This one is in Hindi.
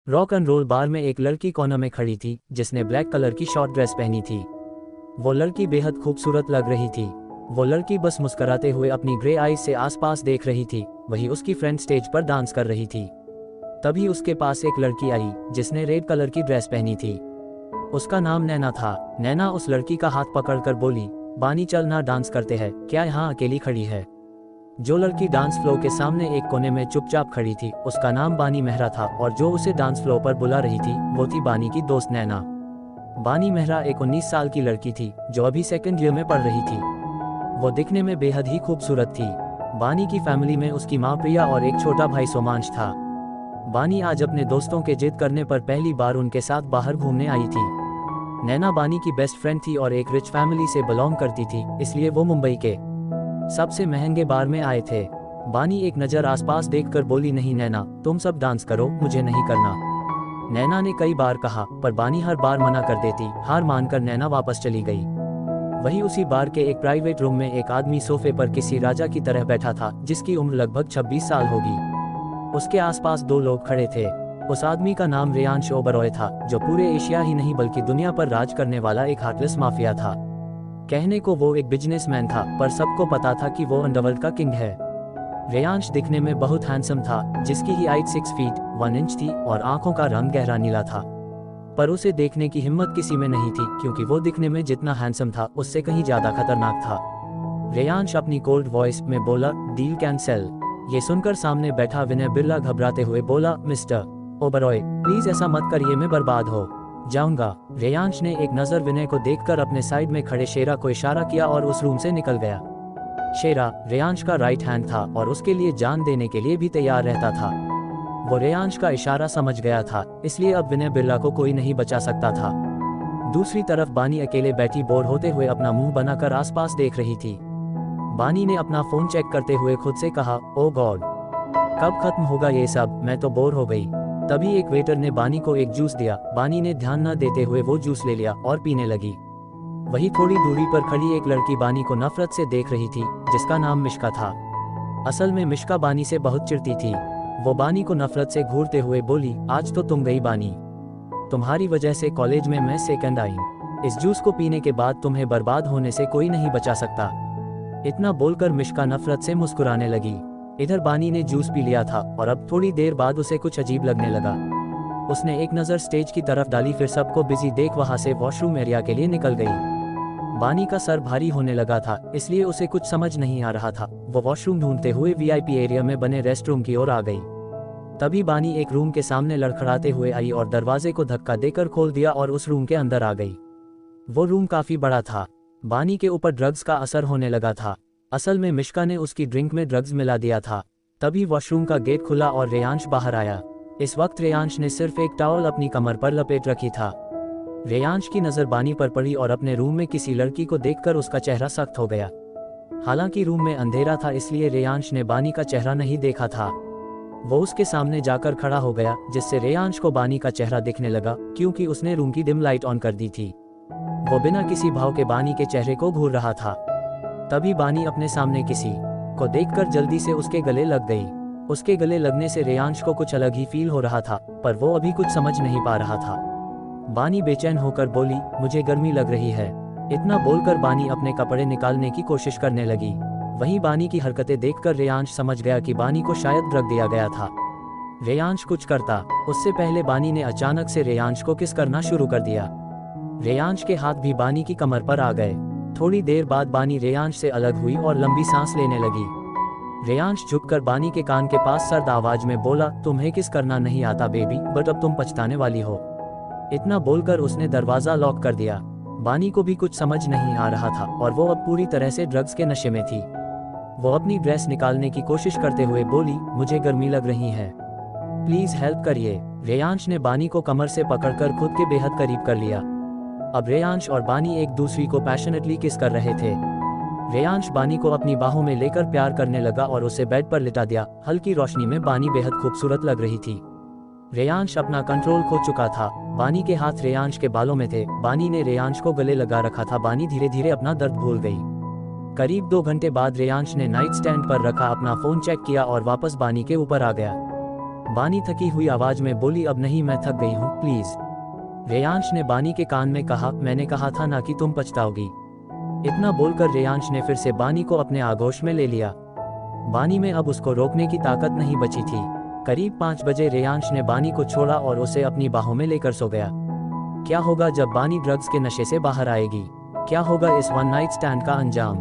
रॉक एंड रोल बार में एक लड़की कोने में खड़ी थी जिसने ब्लैक कलर की शॉर्ट ड्रेस पहनी थी। वो लड़की बेहद खूबसूरत लग रही थी। वो लड़की बस मुस्कुराते हुए अपनी ग्रे आईज से आसपास देख रही थी। वही उसकी फ्रेंड स्टेज पर डांस कर रही थी। तभी उसके पास एक लड़की आई जिसने रेड कलर की ड्रेस पहनी थी। उसका नाम नैना था। नैना उस लड़की का हाथ पकड़कर बोली, बानी चल ना डांस करते हैं, क्या यहाँ अकेली खड़ी है। जो लड़की डांस फ्लोर के सामने एक कोने में चुपचाप खड़ी थी उसका नाम बानी मेहरा था और जो उसे डांस फ्लोर पर बुला रही थी वो थी बानी की दोस्त नैना। बानी मेहरा एक 19 साल की लड़की थी जो अभी सेकंड ईयर में पढ़ रही थी। वो दिखने में बेहद ही खूबसूरत थी। बानी की फैमिली में उसकी माँ प्रिया और एक छोटा भाई सोमांश था। बानी आज अपने दोस्तों के जिद करने पर पहली बार उनके साथ बाहर घूमने आई थी। नैना बानी की बेस्ट फ्रेंड थी और एक रिच फैमिली से बिलोंग करती थी, इसलिए वो मुंबई के सबसे महंगे बार में आए थे। बानी एक नज़र आसपास देखकर बोली, नहीं नैना, तुम सब डांस करो, मुझे नहीं करना। नैना ने कई बार कहा पर बानी हर बार मना कर देती। हार मानकर नैना वापस चली गई। वही उसी बार के एक प्राइवेट रूम में एक आदमी सोफे पर किसी राजा की तरह बैठा था जिसकी उम्र लगभग 26 साल होगी। उसके आसपास दो लोग खड़े थे। उस आदमी का नाम रेयांश ओबरॉय था जो पूरे एशिया ही नहीं बल्कि दुनिया पर राज करने वाला एक हार्टलेस माफिया था। कहने को वो एक बिजनेसमैन था पर सबको पता था कि वो अंडरवर्ल्ड का किंग है। रेयांश दिखने में बहुत हैंडसम था जिसकी ही हाइट 6 फीट 1 इंच थी और आंखों का रंग गहरा नीला था। पर उसे देखने की हिम्मत किसी में नहीं थी क्योंकि वो दिखने में जितना हैंडसम था उससे कहीं ज्यादा खतरनाक था। रेयांश अपनी कोल्ड वॉइस में बोला, डील कैंसिल। ये सुनकर सामने बैठा विनय बिरला घबराते हुए बोला, मिस्टर ओबरॉय प्लीज ऐसा मत करिए, मैं बर्बाद हो जाऊंगा। रेयांश ने एक नजर विनय को देखकर अपने साइड में खड़े शेरा को इशारा किया और उस रूम से निकल गया। शेरा रेयांश का राइट हैंड था और उसके लिए जान देने के लिए भी तैयार रहता था। वो रेयांश का इशारा समझ गया था, इसलिए अब विनय बिरला को कोई नहीं बचा सकता था। दूसरी तरफ बानी अकेले बैठी बोर होते हुए अपना मुंह बनाकर आसपास देख रही थी। बानी ने अपना फोन चेक करते हुए खुद से कहा, ओ गॉड, कब खत्म होगा ये सब, मैं तो बोर हो गई। तभी एक वेटर ने बानी को एक जूस दिया। बानी ने ध्यान न देते हुए वो जूस ले लिया और पीने लगी। वही थोड़ी दूरी पर खड़ी एक लड़की बानी को नफरत से देख रही थी जिसका नाम मिश्का था। असल में मिश्का बानी से बहुत चिढ़ती थी। वो बानी को नफरत से घूरते हुए बोली, आज तो तुम गई बानी, तुम्हारी वजह से कॉलेज में मैं सेकंड आई। इस जूस को पीने के बाद तुम्हें बर्बाद होने से कोई नहीं बचा सकता। इतना बोलकर मिश्का नफरत से मुस्कुराने लगी। इधर बानी ने जूस पी लिया था और अब थोड़ी देर बाद उसे कुछ अजीब लगने लगा। उसने एक नज़र स्टेज की तरफ डाली, फिर सबको बिजी देख वहां से वॉशरूम एरिया के लिए निकल गई। बानी का सर भारी होने लगा था इसलिए उसे कुछ समझ नहीं आ रहा था। वो वॉशरूम ढूंढते हुए वीआईपी एरिया में बने रेस्ट रूम की ओर आ गई। तभी बानी एक रूम के सामने लड़खड़ाते हुए आई और दरवाजे को धक्का देकर खोल दिया और उस रूम के अंदर आ गई। वो रूम काफी बड़ा था। बानी के ऊपर ड्रग्स का असर होने लगा था। असल में मिश्का ने उसकी ड्रिंक में ड्रग्स मिला दिया था। तभी वॉशरूम का गेट खुला और रेयांश बाहर आया। इस वक्त रेयांश ने सिर्फ एक टॉवल अपनी कमर पर लपेट रखी था। रेयांश की नजर बानी पर पड़ी और अपने रूम में किसी लड़की को देखकर उसका चेहरा सख्त हो गया। हालांकि रूम में अंधेरा था इसलिए रेयांश ने बानी का चेहरा नहीं देखा था। वो उसके सामने जाकर खड़ा हो गया जिससे रेयांश को बानी का चेहरा दिखने लगा क्योंकि उसने रूम की डिम लाइट ऑन कर दी थी। वो बिना किसी भाव के बानी के चेहरे को घूर रहा था। तभी बानी अपने सामने किसी को देखकर जल्दी से उसके गले लग गई। उसके गले लगने से रेयांश को कुछ अलग ही फील हो रहा था पर वो अभी कुछ समझ नहीं पा रहा था। बानी बेचैन होकर बोली, मुझे गर्मी लग रही है। इतना बोलकर बानी अपने कपड़े निकालने की कोशिश करने लगी। वहीं बानी की हरकतें देखकर रेयांश समझ गया कि बानी को शायद ड्रग दिया गया था। रेयांश कुछ करता उससे पहले बानी ने अचानक से रेयांश को किस करना शुरू कर दिया। रेयांश के हाथ भी बानी की कमर पर आ गए। थोड़ी देर बाद बानी रेयांश से अलग हुई और लंबी सांस लेने लगी। रेयांश झुककर बानी के कान के पास सर्द आवाज में बोला, तुम्हें किस करना नहीं आता बेबी, बट अब तुम पछताने वाली हो। इतना बोलकर उसने दरवाजा लॉक कर दिया। बानी को भी कुछ समझ नहीं आ रहा था और वो अब पूरी तरह से ड्रग्स के नशे में थी। वो अपनी ड्रेस निकालने की कोशिश करते हुए बोली, मुझे गर्मी लग रही है, प्लीज हेल्प करिए। रेयांश ने बानी को कमर से पकड़कर खुद के बेहद करीब कर लिया। अब रेयांश और बानी एक दूसरी को पैशनेटली किस कर रहे थे। रेयांश बानी को अपनी बाहों में लेकर प्यार करने लगा और उसे बेड पर लिटा दिया। हल्की रोशनी में बानी बेहद खूबसूरत लग रही थी। रेयांश अपना कंट्रोल खो चुका था। बानी के हाथ रेयांश के बालों में थे। बानी ने रेयांश को गले लगा रखा था। बानी धीरे धीरे अपना दर्द भूल गई। करीब 2 घंटे बाद रेयांश ने नाइट स्टैंड पर रखा अपना फोन चेक किया और वापस बानी के ऊपर आ गया। बानी थकी हुई आवाज में बोली, अब नहीं, मैं थक गई हूँ, प्लीज। रेयांश ने बानी के कान में कहा, मैंने कहा था ना कि तुम पछताओगी। इतना बोलकर रेयांश ने फिर से बानी को अपने आगोश में ले लिया। बानी में अब उसको रोकने की ताकत नहीं बची थी। करीब 5 बजे रेयांश ने बानी को छोड़ा और उसे अपनी बाहों में लेकर सो गया। क्या होगा जब बानी ड्रग्स के नशे से बाहर आएगी? क्या होगा इस वन नाइट स्टैंड का अंजाम?